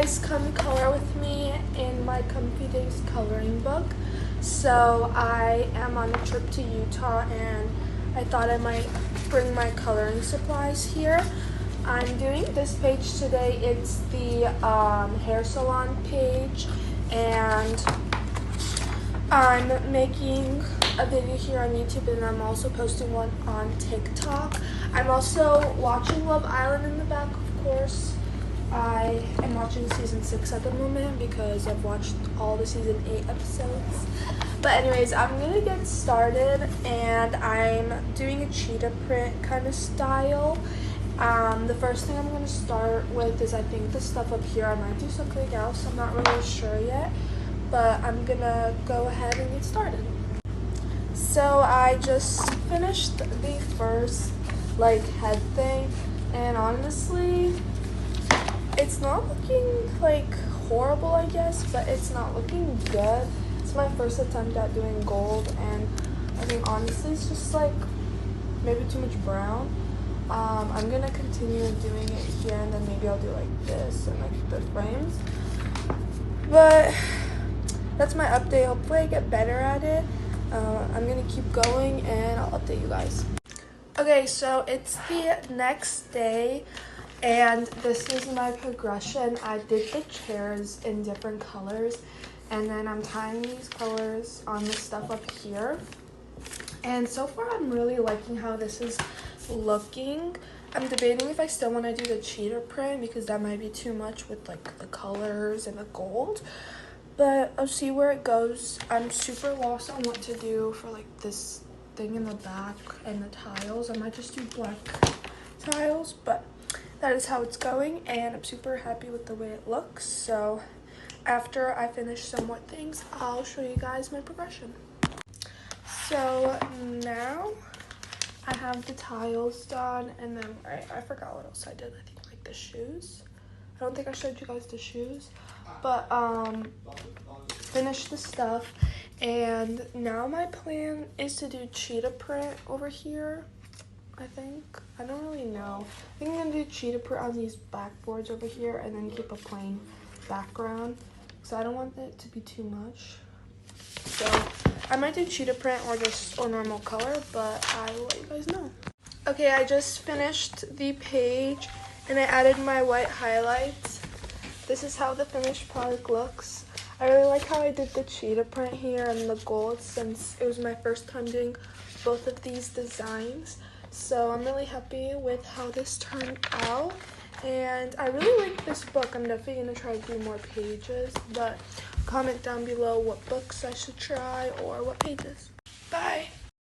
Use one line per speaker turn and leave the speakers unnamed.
guys come color with me in my Comfy Days coloring book. So I am on a trip to Utah and I thought I might bring my coloring supplies here. I'm doing this page today. It's the hair salon page, and I'm making a video here on YouTube, and I'm also posting one on TikTok. I'm also watching Love Island in the back, of course. I am watching season 6 at the moment because I've watched all the season 8 episodes. But anyways, I'm gonna get started, and I'm doing a cheetah print kind of style. The first thing I'm going to start with is, I think, the stuff up here. I might do something else, I'm not really sure yet, but I'm going to go ahead and get started. So I just finished the first head thing, and honestly, it's not looking horrible, I guess, but it's not looking good. It's my first attempt at doing gold, and I think honestly it's just maybe too much brown. I'm gonna continue doing it here, and then maybe I'll do this and the frames. But that's my update. Hopefully I get better at it. I'm gonna keep going and I'll update you guys. Okay, so it's the next day, and this is my progression. I did the chairs in different colors, and then I'm tying these colors on the stuff up here. And so far I'm really liking how this is looking. I'm debating if I still want to do the cheetah print because that might be too much with the colors and the gold, but I'll see where it goes. I'm super lost on what to do for this thing in the back and the tiles. I might just do black tiles, but that is how it's going, and I'm super happy with the way it looks. So after I finish some more things, I'll show you guys my progression. So now I have the tiles done, and then I forgot what else I did. I think the shoes. I don't think I showed you guys the shoes, but finished the stuff, and now my plan is to do cheetah print over here. I don't really know. I think I'm gonna do cheetah print on these backboards over here, and then keep a plain background because I don't want it to be too much. So I might do cheetah print or normal color, but I will let you guys know. Okay, I just finished the page and I added my white highlights. This is how the finished product looks. I really like how I did the cheetah print here and the gold, since it was my first time doing both of these designs. So I'm really happy with how this turned out, and I really like this book. I'm definitely going to try to do more pages, but comment down below what books I should try or what pages. Bye!